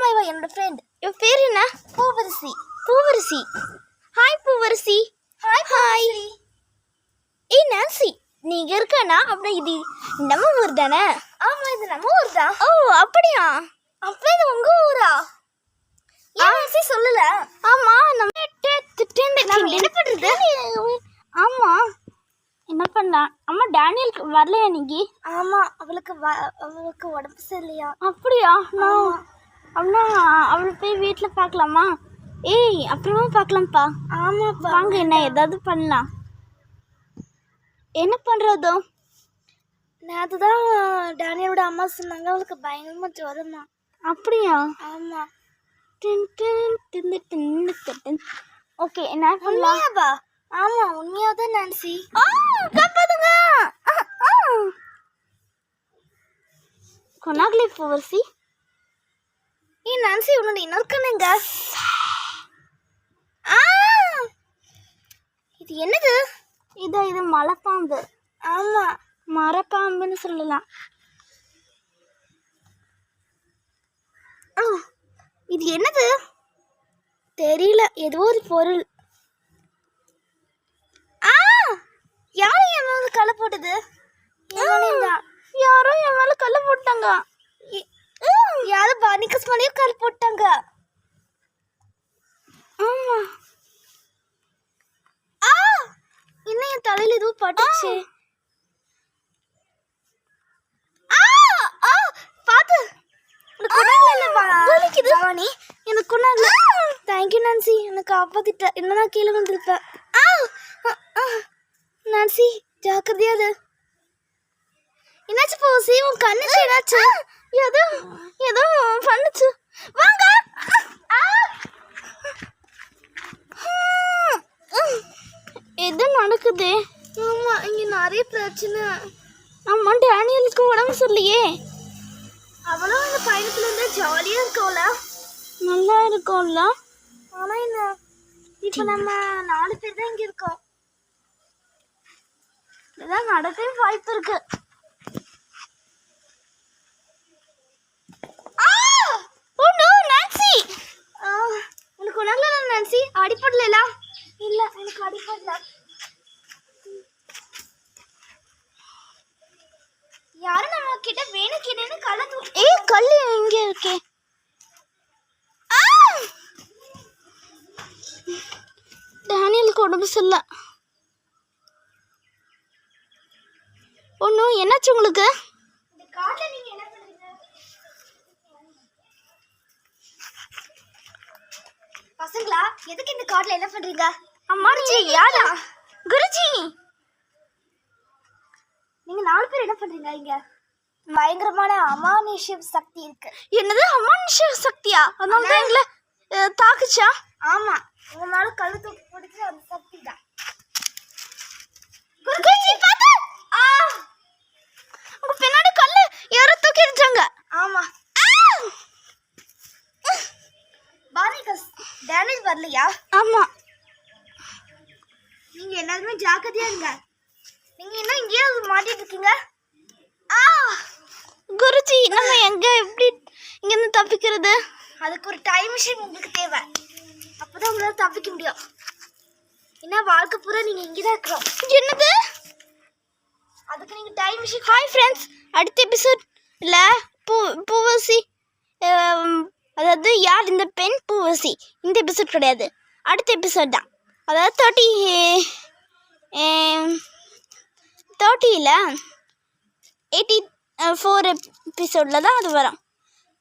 ஆமா இவ என்னோட ஃப்ரெண்ட். இவ பேர் என்ன? Poovarasi. Poovarasi. Hi Poovarasi. Hi hi. Hey Nancy, நீங்க இருக்கனா? அப்படியே இது நம்ம ஊர் தானே? ஆமா இது நம்ம ஊர் தான். ஓ அப்படியா? அப்ப இது உங்க ஊரா? நான்சி சொல்லல. ஆமா நம்ம என்ன பண்றது? ஆமா என்ன பண்ணலாம்? அம்மா டேனியலுக்கு வரலையா நீங்க? ஆமா அவளுக்கு உடம்பு சரியில்லையா? அப்படியா? அப்படின்னா அவளை போய் வீட்டில் பார்க்கலாமா? ஏய் அப்புறமா பார்க்கலாம்ப்பா. ஆமாப்பா வாங்க, என்ன ஏதாவது பண்ணலாம். என்ன பண்ணுறதோ? நேற்று தான் டேனியலோட அம்மா சொன்னாங்க அவளுக்கு பயங்கரமாக ஜுரமா. அப்படியா? ஆமாம். ஓகே என்ன பண்ணலாம்ப்பா? ஆமாம் உண்மையாக தான் நான்சி. காப்பாதுங்க. கொனாக்லி பூவரசி. ஏய் நான்சி உன்னோட இன்னொரு கண்ணுங்க. இது என்னது? இது மலைப்பாம்பு. ஆமா மரப்பாம்புன்னு சொல்லலாம். இது என்னது தெரியல, ஏதோ ஒரு பொருள். யாரும் என் மேல கல்ல போட்டது? யாரோ என் மேல கல்ல போட்டாங்க. யாரும் பானிகஸ் மேலேயும் கல் போட்டாங்க. ஆமா இன்னும் என் தலையில எதுவும் பட்டுச்சு. பாத்து பவானி எனக்கு கொண்டாங்க. தேங்க்யூ நான்சி, எனக்கு காப்பாத்திட்ட. என்ன கீழே வந்துருப்பேன். நான்சி ஜாக்கிரதையாது. என்னாச்சு பூசி? உன் கண்ணுக்கு என்னாச்சு? ஏதோ பண்ணுச்சு. வாங்க. எது நடக்குது? ஆமா இங்க நிறைய பிரச்சனை. ஆமா டேனியலுக்கு உடம்பு சரியில்லையே. அவளும் இந்த பயணத்துல இருந்து ஜாலியா இருக்கோம்ல, நல்லா இருக்கும்ல. ஆனா என்ன இப்ப நம்ம 4 பேர் தான் இங்க இருக்கோம். இதான் நடக்கவே வாய்ப்பு இருக்கு. உனக்கு ஒண்ணாங்கல நான்சி? அடிப்படல? இல்ல எனக்கு அடிப்படல. யாரும் நம்ம கிட்ட வேணுக்கிட்டேன்னு கலந்து. ஏய் கல்லு எங்க இருக்கே? டேனியலுக்கு உடம்பு சரியில்ல. ஒன்னும் என்னாச்சு உங்களுக்கு? இந்த காட்டுல நீங்க என்ன பண்றீங்க? பசங்களா எதுக்கு இந்த காட்டுல என்ன பண்றீங்க? அம்மாச்சி யாரா? குருஜி நீங்க 4 பேர் என்ன பண்றீங்க இங்க? பயங்கரமான அமானுஷ்ய சக்தி இருக்கு. என்னது அமானுஷ்ய சக்தியா? அதனால தான் எங்களை தாக்குச்சா? ஆமா உங்க மேல கல்லு தூக்கி போட்டுச்சு அந்த சக்தி தான். குருஜி பாத்து உங்க பின்னாடி கல்லு யாரோ தூக்கி எறிஞ்சாங்க. ஆமா பானிகஸ் டேனியல் வரலையா? ஆமா நீங்க எல்லாருமே ஜாக்கிரதையா இருங்க. நீங்க என்ன இங்கேயாவது மாட்டிட்டு இருக்கீங்க? குருஜி நம்ம எங்க எப்படி இங்கிருந்து தப்பிக்கிறது? அதுக்கு ஒரு டைம் மிஷின் உங்களுக்கு தேவை. அப்பதான் உங்களால தப்பிக்க முடியும். என்ன வாழ்க்கை பூரா நீங்க இங்கதான் இருக்கிறோம். என்னது? அதுக்கு நீங்க டைம் மிஷின். ஹாய் ஃப்ரெண்ட்ஸ், அடுத்த எபிசோட்ல பூவரசி, அதாவது யார் இந்த பெண் பூவரசி, இந்த எபிசோட் கிடையாது, அடுத்த எபிசோட் தான். அதாவது 30ல் 84 எபிசோடில் தான் அது வரும்.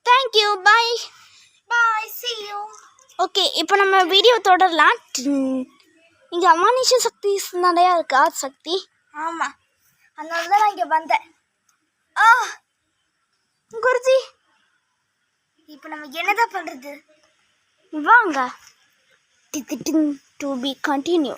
Thank you bye bye see you. Okay இப்போ நம்ம வீடியோ தொடரலாம். இங்கே அமானுஷ்ய சக்தி நிறையா இருக்கா சக்தி? ஆமாம் அதனால தான் நான் இங்கே வந்தேன். குருஜி இப்போ நம்ம என்னதான் பண்ணுறது? வாங்க. To be continue.